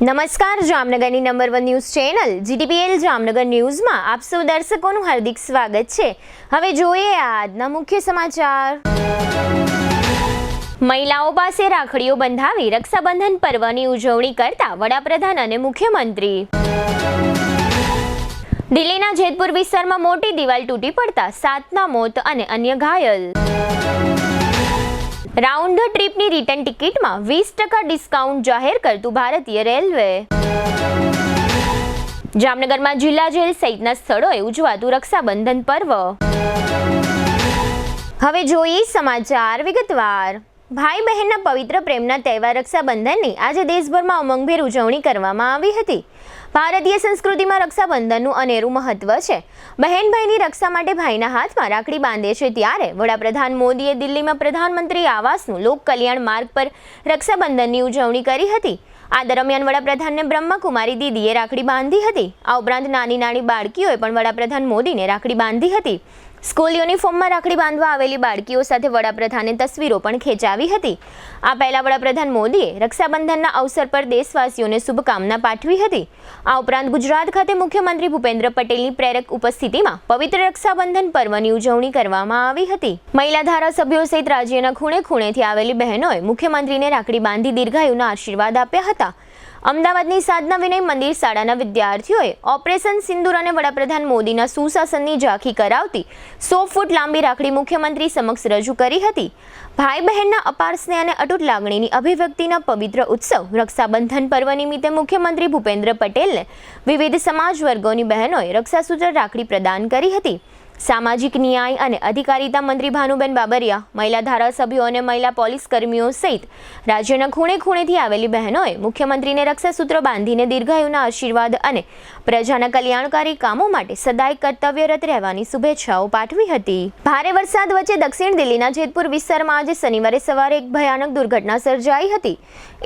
નમસ્કાર, જામનગરની number 1 news channel GTPL Jamnagar ન્યૂઝમાં આપ સૌ દર્શકોનું હાર્દિક સ્વાગત છે। હવે જોઈએ આજના મુખ્ય સમાચાર। મહિલાઓ પાસે રાખડીઓ બંધાવી રક્ષાબંધન પર્વની ઉજવણી કરતા વડાપ્રધાન અને મુખ્યમંત્રી। દિલ્હીના જેતપુર વિસ્તારમાં મોટી દિવાલ તૂટી પડતા 7ના મોત અને અન્ય ઘાયલ। રાઉન્ડ ધ ટ્રીપની રિટર્ન ટિકિટમાં 20% ડિસ્કાઉન્ટ જાહેર કરતું ભારતીય રેલવે। જામનગરમાં જિલ્લા જેલ સહિતના સ્થળોએ ઉજવાતું રક્ષાબંધન પર્વ। હવે જોઈએ સમાચાર વિગતવાર। ભાઈ બહેનના પવિત્ર પ્રેમના તહેવાર રક્ષાબંધનની આજે દેશભરમાં ઉમંગભેર ઉજવણી કરવામાં આવી હતી। ભારતીય સંસ્કૃતિમાં રક્ષાબંધનનું અનેરું મહત્વ છે। બહેન ભાઈની રક્ષા માટે ભાઈના હાથમાં રાખડી બાંધે છે, ત્યારે વડાપ્રધાન મોદીએ દિલ્હીમાં પ્રધાનમંત્રી આવાસનું લોક કલ્યાણ માર્ગ પર રક્ષાબંધનની ઉજવણી કરી હતી। આ દરમિયાન વડાપ્રધાનને બ્રહ્મકુમારી દીદીએ રાખડી બાંધી હતી। આ ઉપરાંત નાની નાની બાળકીઓએ પણ વડાપ્રધાન મોદીને રાખડી બાંધી હતી। સ્કૂલ યુનિફોર્મમાં રાખડી બાંધવા આવેલી બાળકીઓ સાથે વડાપ્રધાને તસવીરો પણ ખેંચાવી હતી। આ પહેલા વડાપ્રધાન મોદીએ રક્ષાબંધનના અવસર પર દેશવાસીઓને શુભકામના પાઠવી હતી। આ ઉપરાંત ગુજરાત ખાતે મુખ્યમંત્રી ભૂપેન્દ્ર પટેલની પ્રેરક ઉપસ્થિતિમાં પવિત્ર રક્ષાબંધન પર્વની ઉજવણી કરવામાં આવી હતી। મહિલા ધારાસભ્યો સહિત રાજ્યના ખૂણે ખૂણેથી આવેલી બહેનોએ મુખ્યમંત્રીને રાખડી બાંધી દીર્ઘાયુના આશીર્વાદ આપ્યા હતા। અમદાવાદની સાધના વિનય મંદિર શાળાના વિદ્યાર્થીઓએ ઓપરેશન સિંદૂર અને વડાપ્રધાન મોદીના સુશાસનની ઝાંખી કરાવતી 100 ફૂટ લાંબી રાખડી મુખ્યમંત્રી સમક્ષ રજૂ કરી હતી। ભાઈ બહેનના અપાર સ્નેહ અને અતૂટ લાગણીની અભિવ્યક્તિના પવિત્ર ઉત્સવ રક્ષાબંધન પર્વ નિમિત્તે મુખ્યમંત્રી ભૂપેન્દ્ર પટેલને વિવિધ સમાજ વર્ગોની બહેનોએ રક્ષાસૂત્ર રાખડી પ્રદાન કરી હતી। સામાજિક ન્યાય અને અધિકારિતા મંત્રી ભાનુબેન બાબરિયા, મહિલા ધારાસભ્યો અને મહિલા પોલીસ કર્મીઓ સહિત રાજ્યના ખૂણે ખૂણેથી આવેલી બહેનોએ મુખ્યમંત્રીને રક્ષાસૂત્ર બાંધીને દીર્ઘાયુના આશીર્વાદ અને પ્રજાના કલ્યાણકારી કામો માટે સદાય કર્તવ્યરત રહેવાની શુભેચ્છાઓ પાઠવી હતી। ભારે વરસાદ વચ્ચે દક્ષિણ દિલ્હીના જેતપુર વિસ્તારમાં આજે શનિવારે સવારે એક ભયાનક દુર્ઘટના સર્જાઈ હતી।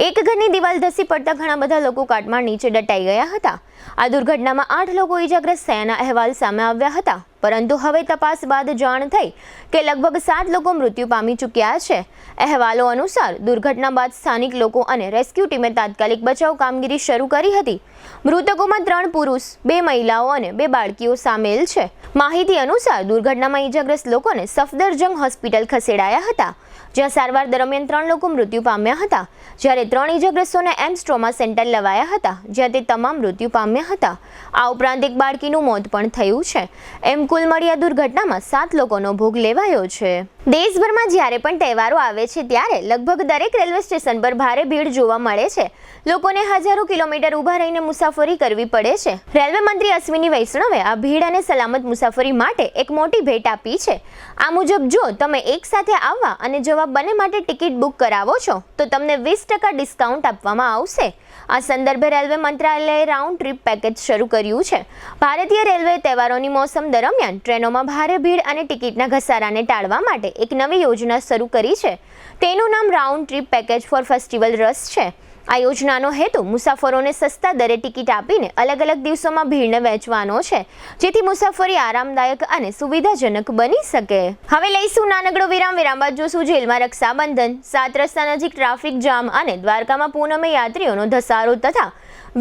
એક ઘરની દિવાલ ધસી પડતા ઘણા બધા લોકો કાટમાળ નીચે દટાઈ ગયા હતા। આ દુર્ઘટનામાં 8 લોકો ઈજાગ્રસ્ત થયાના અહેવાલ સામે આવ્યા હતા, પરંતુ હવે તપાસ બાદ જાણ થઈ કે લગભગ 7 લોકો મૃત્યુ પામી ચૂક્યા છે। અહેવાલો અનુસાર દુર્ઘટના બાદ સ્થાનિક લોકો અને રેસ્ક્યુ ટીમે તાત્કાલિક બચાવ કામગીરી શરૂ કરી હતી। મૃતકોમાં 3 પુરુષ, 2 મહિલાઓ અને 2 બાળકીઓ સામેલ છે। માહિતી અનુસાર દુર્ઘટનામાં ઈજાગ્રસ્ત લોકોને સફદરજંગ હોસ્પિટલ ખસેડાયા હતા, જ્યાં સારવાર દરમિયાન 3 લોકો મૃત્યુ પામ્યા હતા, જ્યારે 3 ઈજાગ્રસ્તોને એમ્સ ટ્રોમા સેન્ટર લવાયા હતા, જ્યાં તે તમામ મૃત્યુ પામ્યા હતા। આ ઉપરાંત એક બાળકીનું મોત પણ થયું છે। એમ કુલ મળી આ દુર્ઘટનામાં 7 લોકોનો ભોગ લેવાયો છે। દેશભરમાં જ્યારે પણ તહેવારો આવે છે ત્યારે લગભગ દરેક રેલવે સ્ટેશન પર ભારે ભીડ જોવા મળે છે। લોકોને હજારો કિલોમીટર ઊભા રહીને મુસાફરી કરવી પડે છે। રેલવે મંત્રી અશ્વિની વૈષ્ણવે આ ભીડ અને સલામત મુસાફરી માટે એક મોટી ભેટ આપી છે। આ મુજબ જો તમે એક સાથે આવવા અને જવા બંને માટે ટિકિટ બુક કરાવો છો તો તમને 20% ડિસ્કાઉન્ટ આપવામાં આવશે। આ સંદર્ભે રેલવે મંત્રાલયે રાઉન્ડ ટ્રીપ પેકેજ શરૂ કર્યું છે। ભારતીય રેલવે તહેવારોની મોસમ દરમિયાન ટ્રેનોમાં ભારે ભીડ અને ટિકિટના ઘસારાને ટાળવા માટે એક નવી યોજના શરૂ કરી છે। તેનું નામ round trip package for festival રસ છે। આ યોજનાનો હેતુ મુસાફરોને સસ્તા દરે ટિકિટ આપીને અલગ અલગ દિવસોમાં ભીડને વહેંચવાનો છે, જેથી મુસાફરી આરામદાયક અને સુવિધાજનક બની શકે। હવે લઈશું નાનકડો વિરામ। વિરામ બાદ જોશું જેલમાં રક્ષાબંધન, 7 રસ્તા નજીક ટ્રાફિક જામ અને દ્વારકામાં પૂનમે યાત્રીઓનો ધસારો તથા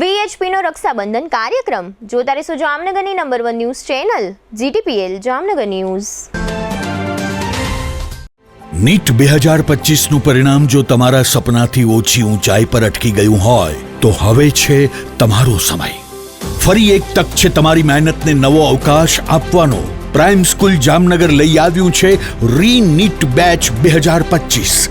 VHPનો રક્ષાબંધન કાર્યક્રમ। જોતા રહેશો જામનગરની number 1 news channel GTPL Jamnagar news. NEET 2025નું પરિણામ જો તમારા સપનાથી ઓછી ઊંચાઈ પર અટકી ગયું હોય તો હવે છે તમારો સમય। ફરી એક તક છે તમારી મહેનતને નવો અવકાશ આપવાનો। પ્રાઇમ સ્કૂલ જામનગર લઈ આવ્યું છે રી નીટ બેચ 2025।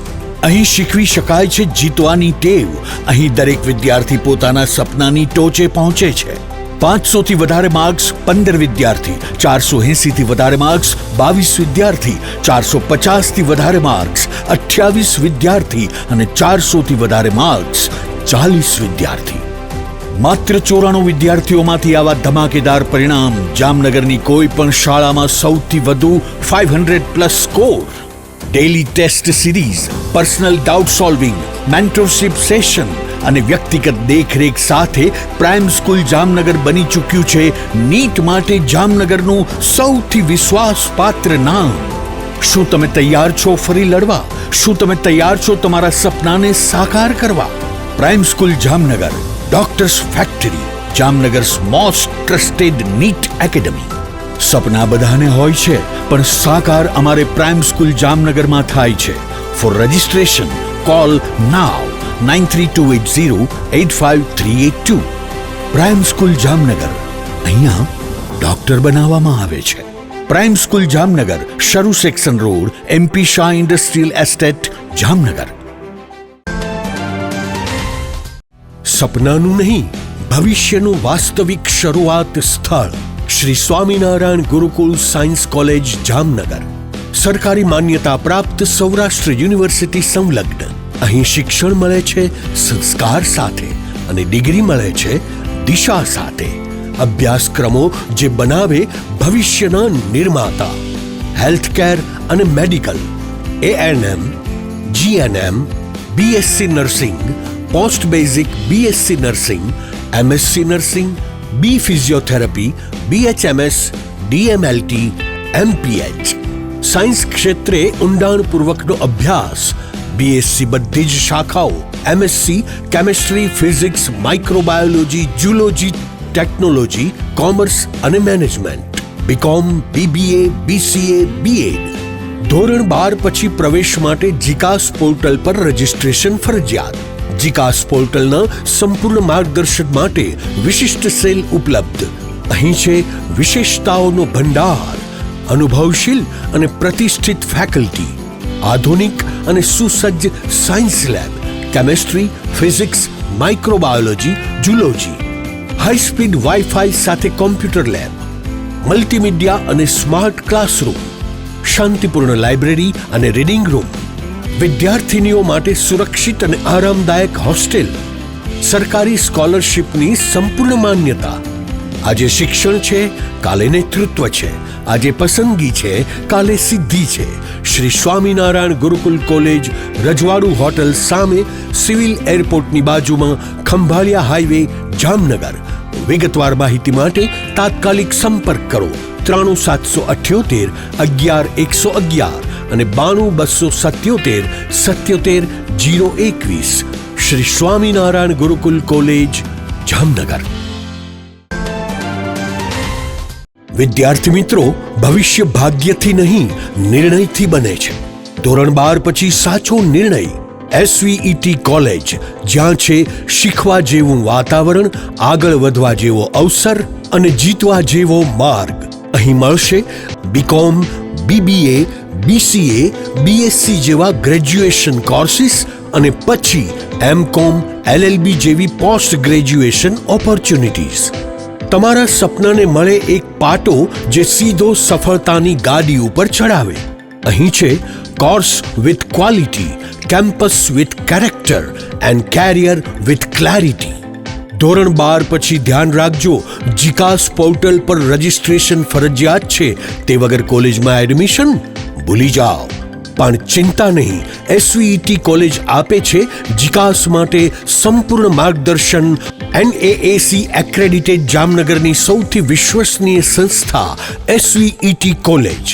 અહીં શીખવી શકાય છે જીતવાની ટેવ। અહીં દરેક વિદ્યાર્થી પોતાના સપનાની ટોચે પહોંચે છે। 500 થી વધારે માર્ક્સ 15 વિદ્યાર્થી, 480 થી વધારે માર્ક્સ 22 વિદ્યાર્થી, 450 થી વધારે માર્ક્સ 28 વિદ્યાર્થી અને 400 થી વધારે માર્ક્સ 40 વિદ્યાર્થી। માત્ર 94 વિદ્યાર્થીઓમાંથી આવા ધમાકેદાર પરિણામ। જામનગરની કોઈ પણ શાળામાં સૌથી વધુ 500+ score. Daily test series, personal doubt solving, mentorship session અને વ્યક્તિગત દેખરેખ સાથે પ્રાઇમ સ્કૂલ જામનગર બની ચૂક્યું છે નીટ માટે જામનગરનું સૌથી વિશ્વાસપાત્ર નામ। શું તમે તૈયાર છો ફરી લડવા? શું તમે તૈયાર છો તમારા સપનાને સાકાર કરવા? Prime school Jamnagar doctors factory, Jamnagar's most trusted NEET academy. सपना बधाने होय छे पण साकार अमारे प्राइम स्कूल जामनगर में थाय छे। For registration call now 9328085382। Prime school Jamnagar, अहिया डॉक्टर बनावामां आवे छे। Prime school Jamnagar, Saru section road, MP Shah industrial estate, Jamnagar. સપનાનું નહીં, ભવિષ્યનું વાસ્તવિક શરૂઆત સ્થળ શ્રી સ્વામિનારાયણ ગુરુકુળ સાયન્સ કોલેજ જામનગર। સરકારી માન્યતા પ્રાપ્ત સૌરાષ્ટ્ર યુનિવર્સિટી સંલગ્ન। અહીં શિક્ષણ મળે છે સંસ્કાર સાથે અને ડિગ્રી મળે છે દિશા સાથે। અભ્યાસક્રમો જે બનાવે ભવિષ્યના નિર્માતા। હેલ્થકેર અને medical, ANM, GNM, BSc nursing, post basic BSc nursing, MSc nursing, B physiotherapy, BHMS, DMLT, MPH। Science ક્ષેત્રે ઊંડાણપૂર્વકનો અભ્યાસ, BSc બધી જ શાખાઓ, MSc chemistry, physics, microbiology, zoology, technology, commerce અને management, BCom, BBA, BCA, BEd। ધોરણ 12 પછી પ્રવેશ માટે જીકાસ પોર્ટલ પર રજીસ્ટ્રેશન ફરજિયાત। જીકાસ પોર્ટલના સંપૂર્ણ માર્ગદર્શન માટે વિશિષ્ટ સેલ ઉપલબ્ધ। અહીં છે વિશેષતાઓનો ભંડાર, અનુભવશીલ અને પ્રતિષ્ઠિત ફેકલ્ટી, આધુનિક અને સુસજ્જ science lab, chemistry, physics, microbiology, zoology, high speed wifi સાથે કોમ્પ્યુટર લેબ, મલ્ટીમીડિયા અને સ્માર્ટ ક્લાસરૂમ, શાંતિપૂર્ણ લાઇબ્રેરી અને રીડિંગ રૂમ, વિદ્યાર્થીનીઓ માટે સુરક્ષિત અને આરામદાયક હોસ્ટેલ, સરકારી સ્કોલરશિપની સંપૂર્ણ માન્યતા। આજે શિક્ષણ છે, કાલે નેતૃત્વ છે, આજે પસંદગી છે, કાલે સિદ્ધિ છે। શ્રી સ્વામિનારાયણ ગુરુકુલ કોલેજ, રજવાડુ હોટલ સામે, સિવિલ એરપોર્ટની બાજુમાં, ખંભાળિયા હાઈવે, જામનગર। વિગતવાર માહિતી માટે તાત્કાલિક સંપર્ક કરો 93778 11111 અને 92277 77021। શ્રી સ્વામિનારાયણ ગુરુકુલ કોલેજ, જામનગર। વિદ્યાર્થી મિત્રો, ભવિષ્ય ભાગ્યથી નહીં નિર્ણયથી બને છે। ધોરણ 12 પછી સાચો નિર્ણય SVET કોલેજ, જ્યાં છે શીખવા જેવું વાતાવરણ, આગળ વધવા જેવો અવસર અને જીતવા જેવો માર્ગ। અહીં મળશે BCom, BBA, BCA, BSc જેવા ગ્રેજ્યુએશન કોર્સિસ અને પછી MCom, LLB જેવી પોસ્ટ ગ્રેજ્યુએશન ઓપોર્ચ્યુનિટીઝ। તમારા સપનાને મળે એક પાટો જે સીધો સફળતાની ગાડી ઉપર ચડાવે। અહીં છે course with quality, campus with character and carrier with clarity. ધોરણ 12 પછી ધ્યાન રાખજો, જીકાસ પોર્ટલ પર રજીસ્ટ્રેશન ફરજિયાત છે, તે વગર કોલેજમાં એડમિશન ભૂલી જાઓ। પણ ચિંતા નહીં, SVET કોલેજ આપે છે જીકાસ માટે સંપૂર્ણ માર્ગદર્શન। NAAC એક્રેડિટેડ જામનગરની સૌથી વિશ્વસનીય સંસ્થા SVET કોલેજ।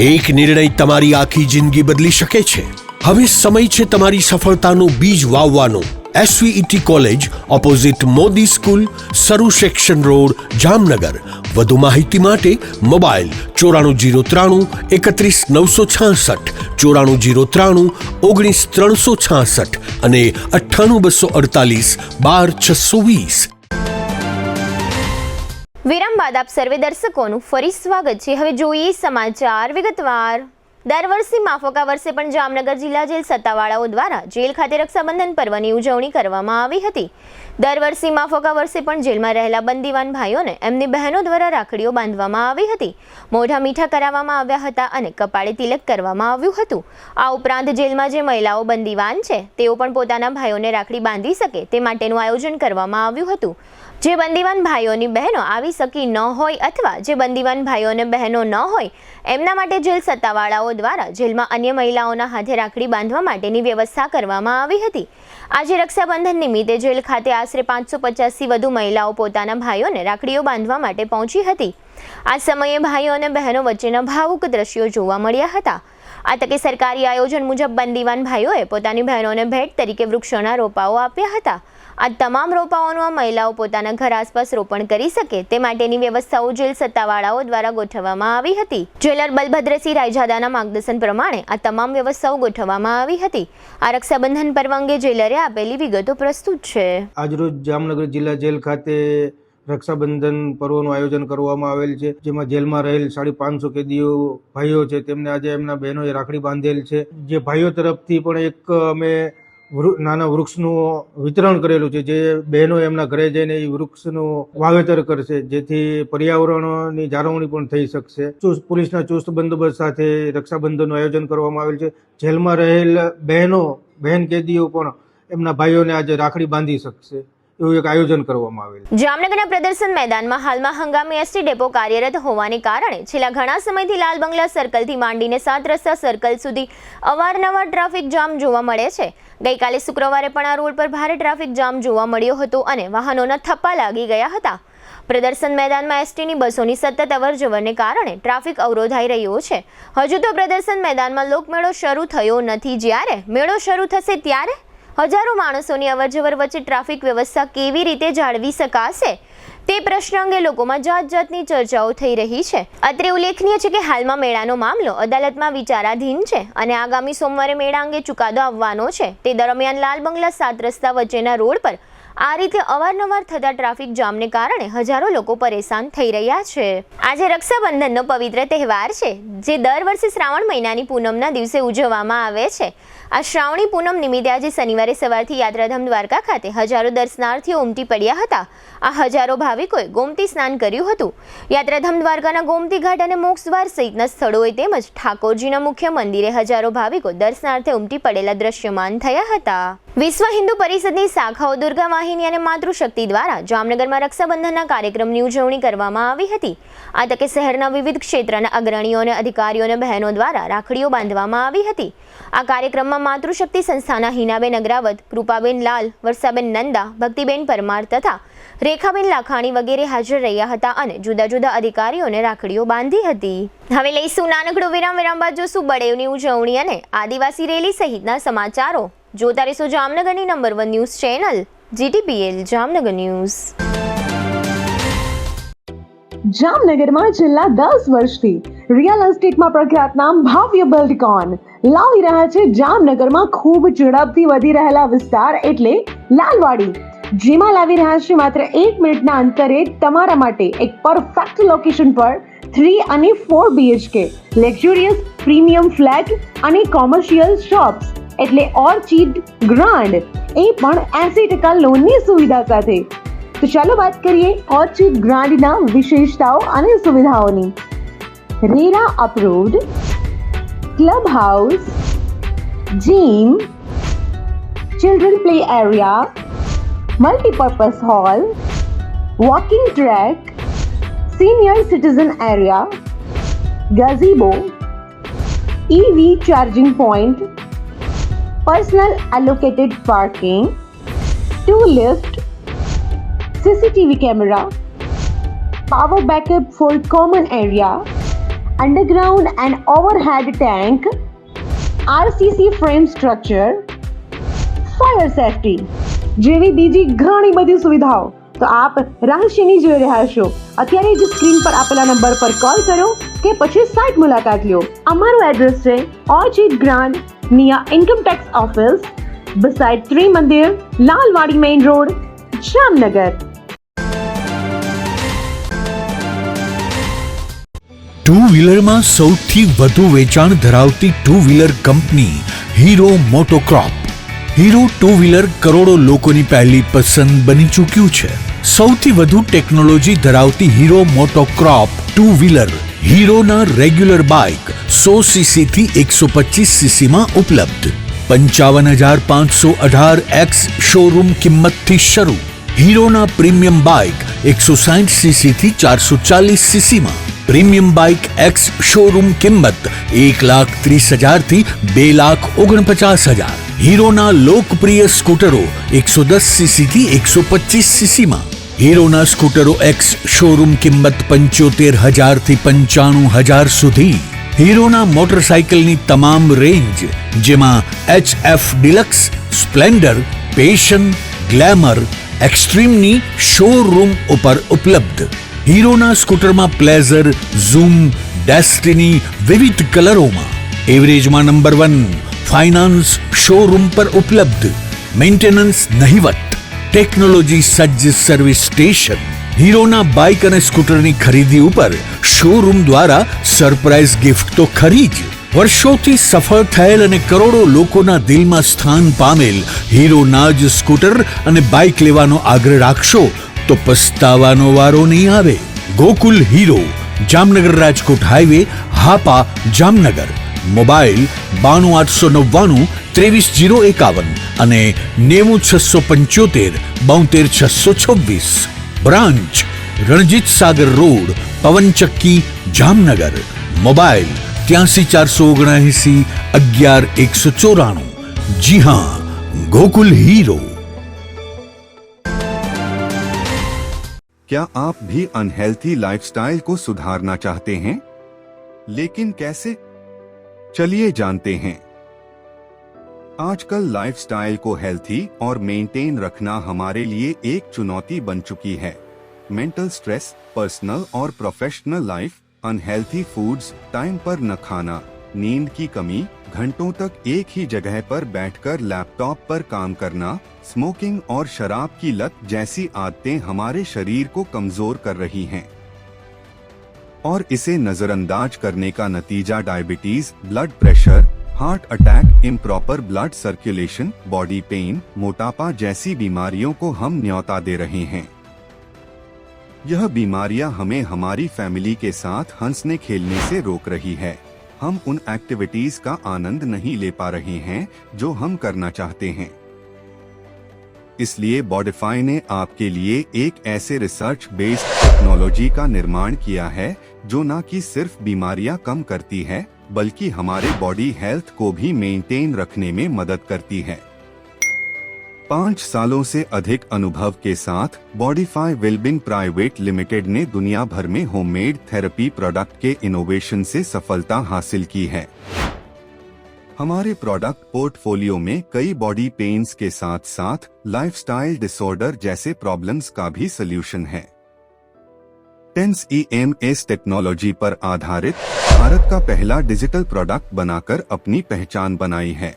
એક નિર્ણય તમારી આખી જિંદગી બદલી શકે છે। હવે સમય છે તમારી સફળતાનું બીજ વાવવાનો। SVET college, opposite Modi school, Saru section road, Jamnagar. વધુ માહિતી માટે મોબાઈલ 94093 31966, 94093 19366 અને 98248 12620। વિરામ બાદ આપ સર્વે દર્શકોનું ફરી સ્વાગત છે। હવે જોઈએ સમાચાર વિગતવાર। દર વર્ષે માફક આ વર્ષે પણ જામનગર જિલ્લા જેલ સત્તાવાળાઓ દ્વારા જેલ ખાતે રક્ષાબંધન પર્વની ઉજવણી કરવામાં આવી હતી। દર વર્ષે માફક આ વર્ષે પણ જેલમાં રહેલા બંદીવાન ભાઈઓને એમની બહેનો દ્વારા રાખડીઓ બાંધવામાં આવી હતી, મોઢા મીઠા કરાવવામાં આવ્યા હતા અને કપાળે તિલક કરવામાં આવ્યું હતું। આ ઉપરાંત જેલમાં જે મહિલાઓ બંદીવાન છે તેઓ પણ પોતાના ભાઈઓને રાખડી બાંધી શકે તે માટેનું આયોજન કરવામાં આવ્યું હતું। જે બંદીવાન ભાઈઓની બહેનો આવી શકી ન હોય અથવા જે બંદીવાન ભાઈઓને બહેનો ન હોય એમના માટે જેલ સત્તાવાળાઓ દ્વારા જેલમાં અન્ય મહિલાઓના હાથે રાખડી બાંધવા માટેની વ્યવસ્થા કરવામાં આવી હતી। આજે રક્ષાબંધન નિમિત્તે જેલ ખાતે આશરે 550થી વધુ મહિલાઓ પોતાના ભાઈઓને રાખડીઓ બાંધવા માટે પહોંચી હતી। આ સમયે ભાઈઓ અને બહેનો વચ્ચેના ભાવુક દ્રશ્યો જોવા મળ્યા હતા। આ તકે સરકારી આયોજન મુજબ બંદીવાન ભાઈઓએ પોતાની બહેનોને ભેટ તરીકે વૃક્ષોના રોપાઓ આપ્યા હતા આ તમામ રોપાઓનું આ મહિલાઓ પોતાના ઘર આસપાસ રોપણ કરી શકે તે માટેની વ્યવસ્થાઓ જેલ સત્તાવાળાઓ દ્વારા ગોઠવવામાં આવી હતી. જેલર બલભદ્રસિંહ રાયજાદાના માર્ગદર્શન પ્રમાણે આ તમામ વ્યવસ્થાઓ ગોઠવવામાં આવી હતી. આ રક્ષાબંધન પર્વ અંગે જેલરે આપેલી વિગતો પ્રસ્તુત છે. આજરોજ જામનગર જિલ્લા જેલ ખાતે રક્ષાબંધન પર્વનું આયોજન કરવામાં આવેલ છે, જેમાં જેલમાં રહેલ 550 કેદીઓ ભાઈઓ છે તેમને આજે એમના બહેનોએ રાખડી બાંધેલ છે. જે ભાઈઓ તરફથી પણ એક અમે નાના વૃક્ષનું વિતરણ કરેલું છે, જે બહેનો એમના ઘરે જઈને એ વૃક્ષનું વાવેતર કરશે, જેથી પર્યાવરણની જાળવણી પણ થઈ શકશે. પોલીસના ચુસ્ત બંદોબસ્ત સાથે રક્ષાબંધનનું આયોજન કરવામાં આવેલ છે. જેલમાં રહેલ બહેન કેદીઓ પણ એમના ભાઈઓને આજે રાખડી બાંધી શકશે એવું એક આયોજન કરવામાં આવેલ. જામનગરના પ્રદર્શન મેદાનમાં હાલમાં હંગામી એસટી ડેપો કાર્યરત હોવાને કારણે છેલ્લા ઘણા સમયથી લાલ બંગલા સર્કલથી માંડીને 7 રસ્તા સર્કલ સુધી અવારનવાર ટ્રાફિક જામ જોવા મળે છે. ગઈકાલે શુક્રવારે પણ આ રોડ પર ભારે ટ્રાફિક જામ જોવા મળ્યો હતો અને વાહનોના થપ્પા લાગી ગયા હતા. પ્રદર્શન મેદાનમાં એસટીની બસોની સતત અવરજવરને કારણે ટ્રાફિક અવરોધાઈ રહ્યો છે. હજુ તો પ્રદર્શન મેદાનમાં લોકમેળો શરૂ થયો નથી. જ્યારે મેળો શરૂ થશે ત્યારે હજારો માણસોની અવરજવર વચ્ચે ટ્રાફિક વ્યવસ્થા કેવી રીતે જાળવી શકાશે તે પ્રશ્ન અંગે લોકોમાં જાતની ચર્ચાઓ થઈ રહી છે. અત્રે ઉલ્લેખનીય છે કે હાલમાં મેળાનો મામલો અદાલતમાં વિચારાધીન છે અને આગામી સોમવારે મેળા અંગે ચુકાદો આવવાનો છે. તે દરમિયાન લાલ બંગલા 7 રસ્તા વચ્ચેના રોડ પર આ રીતે અવારનવાર થતા ટ્રાફિક જામને કારણે હજારો લોકો પરેશાન થઈ રહ્યા છે. આજે રક્ષાબંધનનો પવિત્ર તહેવાર છે, જે દર વર્ષે શ્રાવણ મહિનાની પૂનમના દિવસે ઉજવવામાં આવે છે. આ શ્રાવણી પૂનમ નિમિત્તે આજે શનિવારે સવારથી યાત્રાધામ દ્વારકા ખાતે હજારો દર્શનાર્થીઓ ઉમટી પડ્યા હતા. આ હજારો ભાવિકોએ ગોમતી સ્નાન કર્યું હતું. યાત્રાધામ દ્વારકાના ગોમતી ઘાટ અને મોક્ષદ્વાર સહિતના સ્થળોએ તેમજ ઠાકોરજીના મુખ્ય મંદિરે હજારો ભાવિકો દર્શનાર્થે ઉમટી પડેલા દ્રશ્યમાન થયા હતા. વિશ્વ હિન્દુ પરિષદની શાખાઓ દુર્ગા વાહિની અને માતૃશક્તિ દ્વારા જામનગરમાં રક્ષાબંધનના કાર્યક્રમની ઉજવણી કરવામાં આવી હતી. આ તકે શહેરના વિવિધ ક્ષેત્રના અગ્રણીઓ અને અધિકારીઓ અને બહેનો દ્વારા રાખડીઓ બાંધવામાં આવી હતી. આ કાર્યક્રમમાં માતૃશક્તિ સંસ્થાના હિનાબેન અગ્રાવત, કૃપાબેન લાલ, વર્ષાબેન નંદા, ભક્તિબેન પરમાર તથા રેખાબેન લાખાણી વગેરે હાજર રહ્યા હતા અને જુદા જુદા અધિકારીઓને રાખડીઓ બાંધી હતી. હવે લઈશું નાનકડો વિરામ બાદ જોશું બળેવની ઉજવણી અને આદિવાસી રેલી સહિતના સમાચારો. જોતા રહેશો જામનગરની number 1 news channel GTPL Jamnagar news. જામનગરમાં છેલ્લા 10 વર્ષથી રિયલ એસ્ટેટમાં પ્રખ્યાત નામ ભવ્ય બિલ્ડકોન લાવી રહ્યા છે જામનગરમાં ખૂબ ઝડપથી વધી રહેલા વિસ્તાર એટલે લાલવાડી, જેમાં લાવી રહ્યા છે માત્ર 1 મિનિટના અંતરે તમારા માટે એક પરફેક્ટ લોકેશન પર 3 અને 4 BHK લક્ઝુરિયસ પ્રીમિયમ ફ્લેટ અને કોમર્શિયલ શોપ્સ એટલે ઓર્ચિડ ગ્રાન્ડ, એ પણ 80% લોનની સુવિધા સાથે. તો ચાલો વાત કરીએ ઓર્ચિડ ગ્રાન્ડના વિશેષતાઓ અને સુવિધાઓની. RERA approved, club house, gym, children play area, multipurpose hall, walking track, senior citizen area, gazebo, EV charging point, personal allocated parking, 2 lift, CCTV camera, power backup for common area, underground and overhead tank, RCC frame structure, fire safety જેવી બીજી ઘણી બધી સુવિધાઓ તો આપ રહસ્યની જોઈ રહ્યા છો. અત્યારે જ સ્ક્રીન પર આપેલા નંબર પર કોલ કરો કે પછી સાઇટ મુલાકાત લો. અમારું એડ્રેસ છે orchid grand near Income Tax Office, beside Trimandir, Lalwadi Main Road, Jamnagar. Two વ્હીલરમાં સૌથી વધુ વેચાણ ધરાવતી two wheeler company Hero MotoCorp. Hero two wheeler કરોડો લોકોની પહેલી પસંદ બની ચૂક્યું છે. સૌથી વધુ ટેકનોલોજી ધરાવતી હીરો મોટોક્રોપ ટુ વ્હીલર હીરોના રેગ્યુલર બાઇક 100cc થી 125cc માં ઉપલબ્ધ. 55,518 શોરૂમ કિંમતથી શરૂ. હીરોના પ્રીમિયમ બાઇક 160cc થી 440cc માં. પ્રીમિયમ બાઇક એક્સ શોરૂમ કિંમત 1,30,000 થી 2,49,000. હીરોના લોકપ્રિય સ્કૂટરો 110cc થી 125cc માં. હીરોના સ્કૂટરો એક્સ શોરૂમ કિંમત 75,000 થી 95,000 સુધી. હીરોના મોટરસાઇકલની તમામ રેન્જ જેમાં HF Deluxe, Splendor, Passion, Glamour એક્સ્ટ્રીમની શોરૂમ ઉપર ઉપલબ્ધ. હીરોના સ્કૂટરમાં પ્લેઝર, ઝૂમ, ડેસ્ટિની વિવિધ કલરોમાં. એવરેજમાં નંબર 1. ફાઇનાન્સ શોરૂમ પર ઉપલબ્ધ. મેન્ટેનન્સ નહિવત. ટેકનોલોજી સજ્જ સર્વિસ સ્ટેશન. હીરોના બાઇક અને સ્કૂટરની ખરીદી ઉપર શોરૂમ દ્વારા સરપ્રાઇઝ ગિફ્ટ તો ખરી જ. વર્ષોથી સફળ થયેલ અને કરોડો લોકોના દિલમાં સ્થાન પામેલ હીરોના જ સ્કૂટર અને બાઇક લેવાનો આગ્રહ રાખશો તો પસ્તાવાનો વારો નહીં આવે. Gokul hero, Jamnagar Rajkot highway, Hapa, Jamnagar. Mobile 92 899 23051 અને 90675 72626. Branch Ranjit Sagar road, પવનચક્કી, Jamnagar. Mobile 83 479 11 194. जी हाँ, गोकुल हीरो. क्या आप भी अनहेल्थी लाइफस्टाइल को सुधारना चाहते हैं? लेकिन कैसे? चलिए जानते हैं। आजकल लाइफस्टाइल को हेल्थी और मेंटेन रखना हमारे लिए एक चुनौती बन चुकी है। मेंटल स्ट्रेस, पर्सनल और professional life, unhealthy foods, time पर न खाना, नींद की कमी, घंटों तक एक ही जगह पर बैठकर लैपटॉप पर काम करना, स्मोकिंग और शराब की लत जैसी आदतें हमारे शरीर को कमजोर कर रही हैं। और इसे नजरअंदाज करने का नतीजा diabetes, blood pressure, heart attack, improper blood circulation, body pain, मोटापा जैसी बीमारियों को हम न्योता दे रहे हैं। यह बीमारियां हमें हमारी फैमिली के साथ हंसने खेलने से रोक रही है। हम उन एक्टिविटीज का आनंद नहीं ले पा रहे हैं जो हम करना चाहते हैं। इसलिए बॉडीफाई ने आपके लिए एक ऐसे रिसर्च बेस्ड टेक्नोलॉजी का निर्माण किया है जो न कि सिर्फ बीमारियां कम करती है बल्कि हमारे बॉडी हेल्थ को भी मेंटेन रखने में मदद करती है। 5 सालों से अधिक अनुभव के साथ बॉडीफाई वेलबींग प्राइवेट लिमिटेड ने दुनिया भर में होममेड थेरेपी प्रोडक्ट के इनोवेशन से सफलता हासिल की है। हमारे प्रोडक्ट पोर्टफोलियो में कई बॉडी पेन्स के साथ साथ लाइफस्टाइल डिसऑर्डर जैसे प्रॉब्लम्स का भी सलूशन है। टेंस EMS टेक्नोलॉजी पर आधारित भारत का पहला डिजिटल प्रोडक्ट बनाकर अपनी पहचान बनाई है,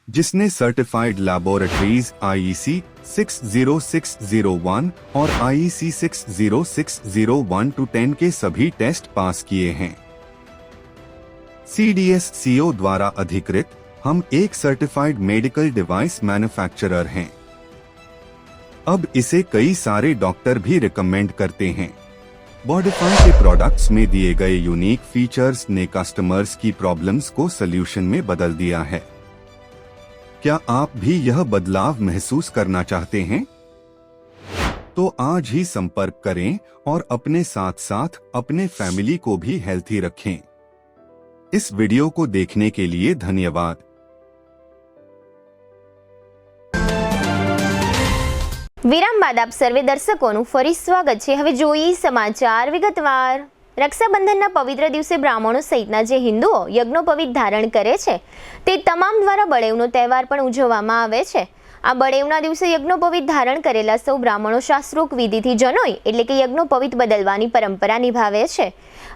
जिसने सर्टिफाइड लैबोरेटरीज IEC 60601 और IEC 60601-10 के सभी टेस्ट पास किए हैं। CDSCO द्वारा अधिकृत हम एक सर्टिफाइड मेडिकल डिवाइस मैन्युफैक्चरर हैं। अब इसे कई सारे डॉक्टर भी रिकमेंड करते हैं। बॉडीफाई के प्रोडक्ट्स में दिए गए यूनिक फीचर्स ने कस्टमर्स की प्रॉब्लम्स को सल्यूशन में बदल दिया है। क्या आप भी यह बदलाव महसूस करना चाहते हैं? तो आज ही संपर्क करें और अपने साथ साथ अपने फैमिली को भी हेल्थी रखें। इस वीडियो को देखने के लिए धन्यवाद। વિરામ બાદ આપ સર્વે દર્શકોનું ફરી સ્વાગત છે। હવે જોઈએ સમાચાર વિગતવાર। રક્ષાબંધનના પવિત્ર દિવસે બ્રાહ્મણો સહિતના જે હિન્દુઓ યજ્ઞોપવીત ધારણ કરે છે તે તમામ દ્વારા બળેવનો તહેવાર પણ ઉજવવામાં આવે છે। આ બળેવના દિવસે યજ્ઞોપવીત ધારણ કરેલા સૌ બ્રાહ્મણો શાસ્ત્રોક્ત વિધિથી જનોઈ એટલે કે યજ્ઞોપવીત બદલવાની પરંપરા નિભાવે છે।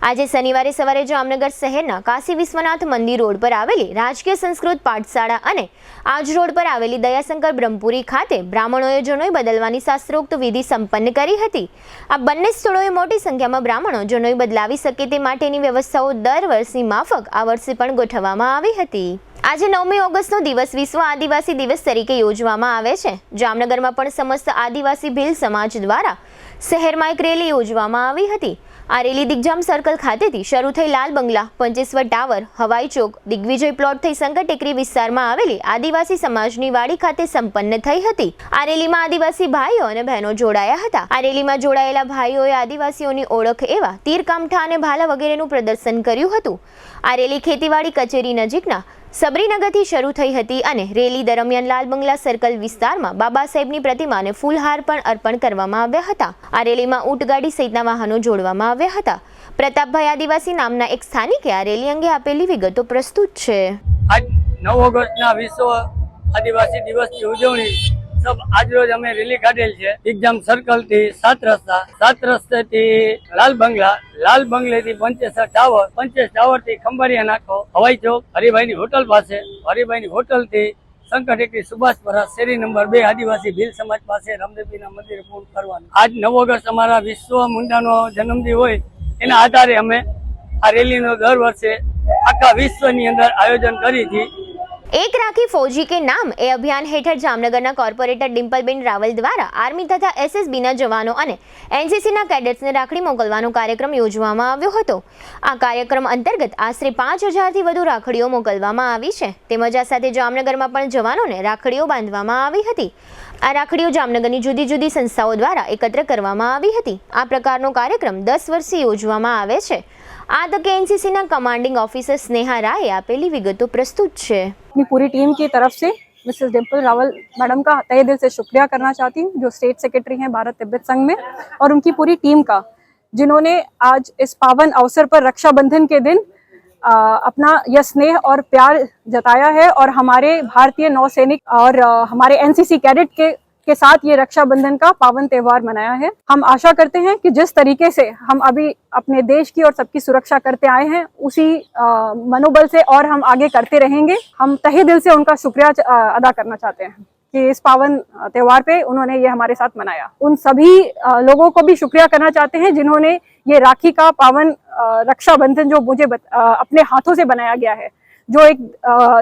આજે શનિવારે સવારે જામનગર શહેરના કાશી વિશ્વનાથ મંદિર રોડ પર આવેલી રાજકીય સંસ્કૃત પાઠશાળા અને આજ રોડ પર આવેલી દયાશંકર બ્રહ્મપુરી ખાતે બ્રાહ્મણોએ જનોઈ બદલવાની શાસ્ત્રોક્ત વિધિ સંપન્ન કરી હતી। આ બંને સ્થળોએ મોટી સંખ્યામાં બ્રાહ્મણો જનોઈ બદલાવી શકે તે માટેની વ્યવસ્થાઓ દર વર્ષની માફક આ વર્ષે પણ ગોઠવવામાં આવી હતી। આજે 9મી ઓગસ્ટનો દિવસ વિશ્વ આદિવાસી દિવસ તરીકે યોજવામાં આવે છે। જામનગરમાં પણ સમસ્ત આદિવાસી ભીલ સમાજ દ્વારા શહેરમાં એક રેલી યોજવામાં આવી હતી। આ રેલી દિગ્જામ સર્કલ ખાતેથી શરૂ થઈ લાલ બંગલા, પંચેશ્વર ટાવર, હવાઈ ચોક, દિગ્વિજય પ્લોટ થઈ શંકર ટેકરી વિસ્તારમાં આવેલી આદિવાસી સમાજની વાડી ખાતે સંપન્ન થઈ હતી। આ રેલીમાં આદિવાસી ભાઈઓ અને બહેનો જોડાયા હતા। આ રેલીમાં જોડાયેલા ભાઈઓએ આદિવાસીઓની ઓળખ એવા તીરકામઠા અને ભાલા વગેરેનું પ્રદર્શન કર્યું હતું। આ રેલી ખેતીવાડી કચેરી નજીકના સબરીનગરથી શરૂ થઈ હતી અને રેલી દરમિયાન લાલ બંગલા સર્કલ વિસ્તારમાં બાબા સાહેબની પ્રતિમાને ફૂલહાર પણ અર્પણ કરવામાં આવ્યા હતા। આ રેલીમાં ઊંટગાડી સહિતના વાહનો જોડવામાં આવ્યા હતા। પ્રતાપભાઈ આદિવાસી નામના એક સ્થાનિકે આ રેલી અંગે આપેલી વિગતો પ્રસ્તુત છે। આજ 9 ઓગસ્ટના વિશ્વ આદિવાસી દિવસની ઉજવણી सब आज रोज અમે રેલી કાઢેલ છે એક્ઝામ સર્કલ થી 7 રસ્તા થી લાલ બંગલે થી પંચેસર ટાવર થી ખંભાળિયા નાકો હવાઈ ચોક હરિભાઈ ની હોટલ પાસે હરિભાઈ ની હોટલ થી શંકર ટેકરી સુભાષપરા શેરી નંબર 2 આદિવાસી ભીલ સમાજ પાસે રામદેવપીરના મંદિરે પૂર્ણ કરવાનું. આજ 9 ઓગસ્ટ અમારા વિશ્વ મુંડાનો જન્મદિન હોય એના આધારે અમે આ રેલીનો દર વર્ષે આખા વિશ્વની અંદર આયોજન કરી હતી. એક રાખી ફौजी के नाम એ અભિયાન હેઠળ જામનગરના કોર્પોરેટર ડિમ્પલબેન રાવલ દ્વારા આર્મી તથા એસએસબીના જવાનો અને એનસીસીના કેડેટ્સને રાખડી મોકલવાનો કાર્યક્રમ યોજવામાં આવ્યો હતો. આ કાર્યક્રમ અંતર્ગત આશરે 5000થી વધુ રાખડીઓ મોકલવામાં આવી છે. તેમજ આ સાથે જામનગરમાં પણ જવાનોને રાખડીઓ બાંધવામાં આવી હતી. આ રાખડીઓ જામનગરની જુદી જુદી સંસ્થાઓ દ્વારા એકત્ર કરવામાં આવી હતી. આ પ્રકારનો કાર્યક્રમ 10 વર્ષથી યોજવામાં આવે છે. આ તકે એનસીસીના કમાન્ડિંગ ઓફિસર સ્નેहा રાયે આપેલી વિગતો પ્રસ્તુત છે. अपनी पूरी टीम की तरफ से मिसेस डिम्पल रावल मैडम का तहे दिल से शुक्रिया करना चाहती हूँ, जो स्टेट सेक्रेटरी हैं भारत तिब्बत संघ में, और उनकी पूरी टीम का, जिन्होंने आज इस पावन अवसर पर रक्षाबंधन के दिन अपना यह स्नेह और प्यार जताया है और हमारे भारतीय नौसैनिक और हमारे एनसीसी कैडेट के साथ ये रक्षाबंधन का पावन त्यौहार मनाया है. हम आशा करते हैं कि जिस तरीके से हम अभी अपने देश की और सबकी सुरक्षा करते आए हैं, उसी मनोबल से और हम आगे करते रहेंगे. हम तहे दिल से उनका शुक्रिया अदा करना चाहते हैं कि इस पावन त्यौहार पे उन्होंने ये हमारे साथ मनाया. उन सभी लोगों को भी शुक्रिया करना चाहते हैं जिन्होंने ये राखी का पावन रक्षाबंधन जो मुझे अपने हाथों से बनाया गया है, जो एक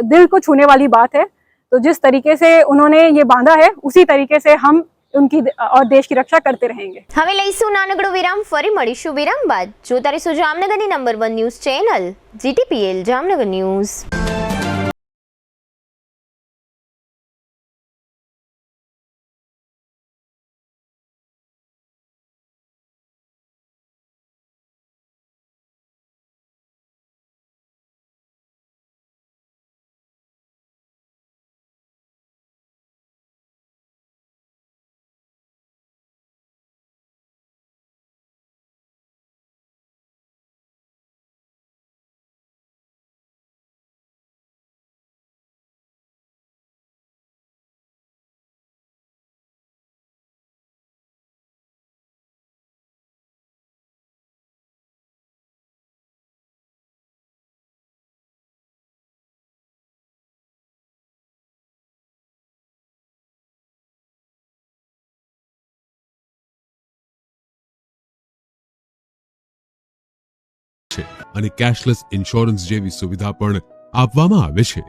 दिल को छूने वाली बात है. तो जिस तरीके से उन्होंने ये बांधा है, उसी तरीके से हम उनकी और देश की रक्षा करते रहेंगे. હવે લઈશું નાનકડો વિરામ. ફરી મળીશું વિરામ બાદ. જોતા રહીશું જામનગરની number 1 news channel GTPL Jamnagar news. અને કેશલેસ ઇન્સ્યોરન્સ જેવી સુવિધા પણ આપવામાં આવે છે.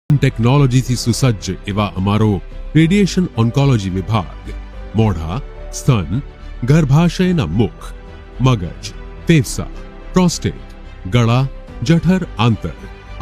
ટેકનોલોજીથી સુસજ્જ એવા અમારો રેડિયેશન ઓન્કોલોજી વિભાગ મોઢા, સ્તન, ગર્ભાશયના મુખ, મગજ, ફેફસા, પ્રોસ્ટેટ, ગળા, જઠર, આંતર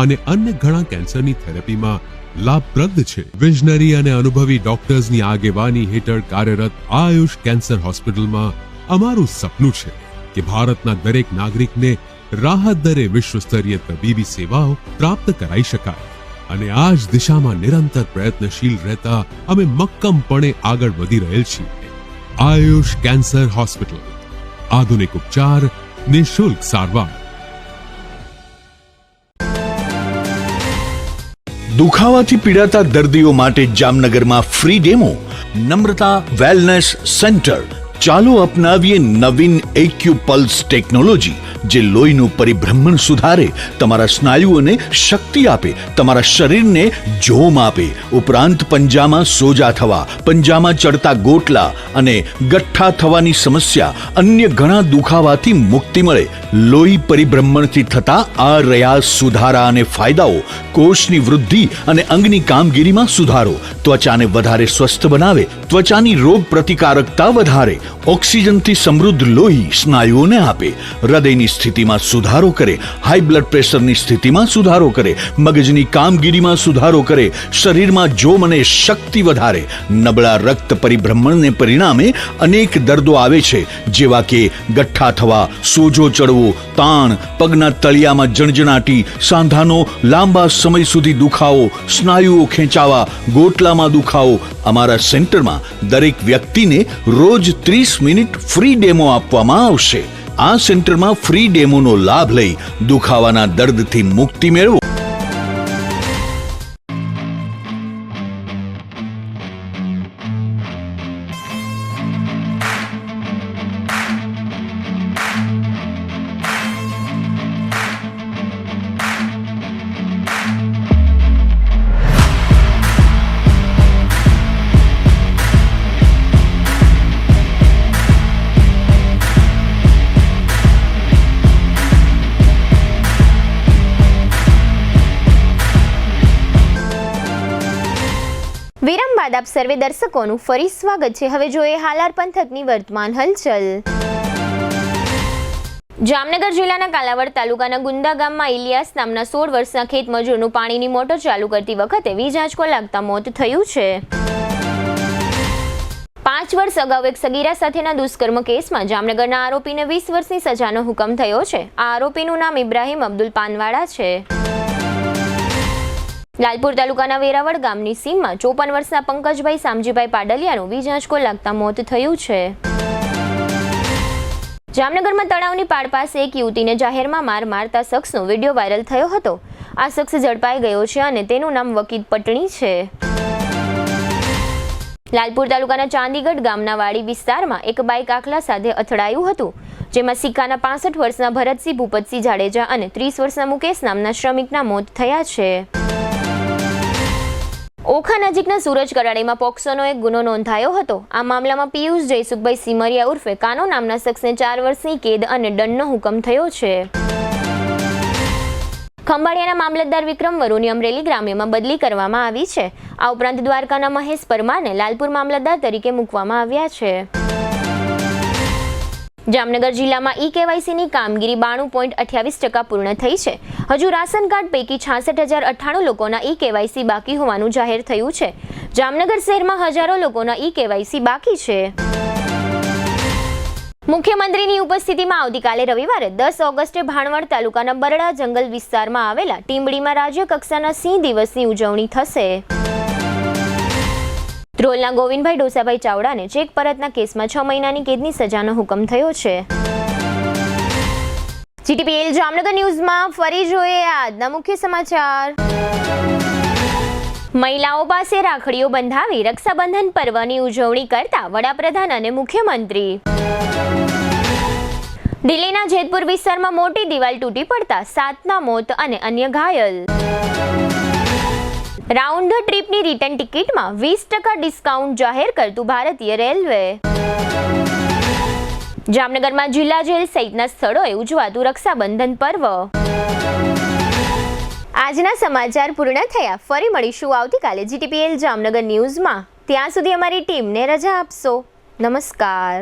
અને અન્ય ઘણા કેન્સરની થેરેપીમાં લાભપ્રદ છે. વિઝનરી અને અનુભવી ડોક્ટર્સની આગેવાની હેઠળ કાર્યરત આયુષ કેન્સર હોસ્પિટલમાં અમારું સપનું છે કે ભારતના દરેક નાગરિકને રાહત દરે વિશ્વસ્તરીય તબીબી સેવાઓ પ્રાપ્ત કરાઈ શકાય. અને આ જ દિશામાં નિરંતર પ્રયત્નશીલ રહેતા અમે મક્કમપણે આગળ વધી રહેલ છીએ. આયુષ કેન્સર હોસ્પિટલ, આધુનિક ઉપચાર, નિઃશુલ્ક સારવાર. દુખાવાથી પીડાતા દર્દીઓ માટે જામનગરમાં ફ્રી ડેમો. નમ્રતા વેલનેસ સેન્ટર. ચાલો અપનાવીએ નવીન એક્યુપલ્સ ટેકનોલોજી, જે લોહીનું પરિભ્રમણ સુધારે, તમારા સ્નાયુઓને શક્તિ આપે, તમારા શરીરને જોમ આપે. ઉપરાંત પંજામાં સોજા થવા, પંજામાં ચડતા ગોટલા અને ગઠ્ઠા થવાની સમસ્યા, અન્ય ઘણા દુખાવાથી મુક્તિ મળે. લોહી પરિભ્રમણથી થતા આ રહ્યા સુધારા અને ફાયદાઓ. કોષની વૃદ્ધિ અને અંગની કામગીરીમાં સુધારો, ત્વચાને વધારે સ્વસ્થ બનાવે, ત્વચાની રોગ પ્રતિકારકતા વધારે, ઓક્સિજનથી સમૃદ્ધ લોહી સ્નાયુઓને આપે, હૃદયની સ્થિતિમાં સુધારો કરે, હાઈ બ્લડ પ્રેશરની સ્થિતિમાં સુધારો કરે, મગજની કામગીરીમાં સુધારો કરે, શરીરમાં જોમ અને શક્તિ વધારે. નબળા રક્ત પરિભ્રમણને પરિણામે અનેક દર્દો આવે છે, જેવા કે ગઠ્ઠા થવા, સોજો ચડવો, તાણ, પગના તળિયામાં જણજણાટી, સાંધાનો લાંબા સમય સુધી દુખાવો, સ્નાયુઓ ખેંચાવા, ગોટલામાં દુખાવો. અમારા સેન્ટરમાં દરેક વ્યક્તિને રોજ 30 મિનિટ ફ્રી ડેમો આપવામાં આવશે. આ સેન્ટરમાં ફ્રી ડેમોનો લાભ લઈ દુખાવાના દર્દથી મુક્તિ મેળવો. વિરામ બાદ આપ સર્વે દર્શકોનું ફરી સ્વાગત છે. હવે જોઈએ હાલાર પંથકની વર્તમાન હલચલ. જામનગર જિલ્લાના કાલાવડ તાલુકાના ગુંદા ગામમાં ઇલિયાસ નામના 16 વર્ષના ખેત મજૂરનું પાણીની મોટર ચાલુ કરતી વખતે વીજ આંચકો લાગતા મોત થયું છે. 5 વર્ષ અગાઉ એક સગીરા સાથેના દુષ્કર્મ કેસમાં જામનગરના આરોપીને 20 વર્ષની સજાનો હુકમ થયો છે. આ આરોપીનું નામ ઇબ્રાહિમ અબ્દુલ પાનવાડા છે. લાલપુર તાલુકાના વેરાવળ ગામની સીમમાં 54 વર્ષના પંકજભાઈ સામજીભાઈ પાડલિયાનું વીજ આંચકો લાગતા મોત થયું છે. જામનગરમાં તળાવની પાળ પાસે એક યુવતીને જાહેરમાં માર મારતા શખ્સનો વિડીયો વાયરલ થયો હતો. આ શખ્સ ઝડપાઈ ગયો છે અને તેનું નામ વકીલ પટણી છે. લાલપુર તાલુકાના ચાંદીગઢ ગામના વાડી વિસ્તારમાં એક બાઇક આખલા સાથે અથડાયું હતું, જેમાં સિક્કાના 65 વર્ષના ભરતસિંહ ભૂપતસિંહ જાડેજા અને 30 વર્ષના મુકેશ નામના શ્રમિકના મોત થયા છે. ઓખા નજીકના સુરજ કરાડીમાં પોક્સોનો એક ગુનો નોંધાયો હતો. આ મામલામાં પિયુષ જયસુખભાઈ સિમરિયા ઉર્ફે કાનો નામના શખ્સને 4 વર્ષની કેદ અને દંડનો હુકમ થયો છે. ખંભાળિયાના મામલતદાર વિક્રમ વરુની અમરેલી ગ્રામ્યમાં બદલી કરવામાં આવી છે. આ ઉપરાંત દ્વારકાના મહેશ પરમારને લાલપુર મામલતદાર તરીકે મૂકવામાં આવ્યા છે. જામનગર જિલ્લામાં ઈ-કેવાયસીની કામગીરી 92.28% પૂર્ણ થઈ છે. હજુ રાશન કાર્ડ પૈકી 66,098 લોકોના ઈ-કેવાયસી બાકી હોવાનું જાહેર થયું છે. જામનગર શહેરમાં હજારો લોકોના ઈ-કેવાયસી બાકી છે. મુખ્યમંત્રીની ઉપસ્થિતિમાં આવતીકાલે રવિવારે 10 ઓગસ્ટે ભાણવડ તાલુકાના બરડા જંગલ વિસ્તારમાં આવેલા ટીંબડીમાં રાજ્ય કક્ષાના સિંહ દિવસની ઉજવણી થશે. ધ્રોલના ગોવિંદભાઈ ડોસાભાઈ ચાવડાને ચેક પરતના કેસમાં 6 મહિનાની કેદની સજાનો હુકમ થયો છે. જીટીપીએલ જામનગર ન્યૂઝમાં ફરી જોઈએ આજના મુખ્ય સમાચાર. મહિલાઓ પાસે રાખડીઓ બંધાવી રક્ષાબંધન પર્વની ઉજવણી કરતા વડાપ્રધાન અને મુખ્યમંત્રી. દિલ્હીના જેતપુર વિસ્તારમાં મોટી દિવાલ તૂટી પડતા 7ના મોત અને અન્ય ઘાયલ. રાઉન્ડ ધ ટ્રીપની રિટર્ન ટિકિટમાં 20% ડિસ્કાઉન્ટ જાહેર કરતું ભારતીય રેલવે. જામનગરમાં જિલ્લા જેલ સહિતના સ્થળોએ ઉજવાતું રક્ષાબંધન પર્વ. આજના સમાચાર પૂર્ણ થયા. ફરી મળીશું આવતીકાલે જીટીપીએલ જામનગર ન્યૂઝમાં. ત્યાં સુધી અમારી ટીમને રજા આપશો. નમસ્કાર.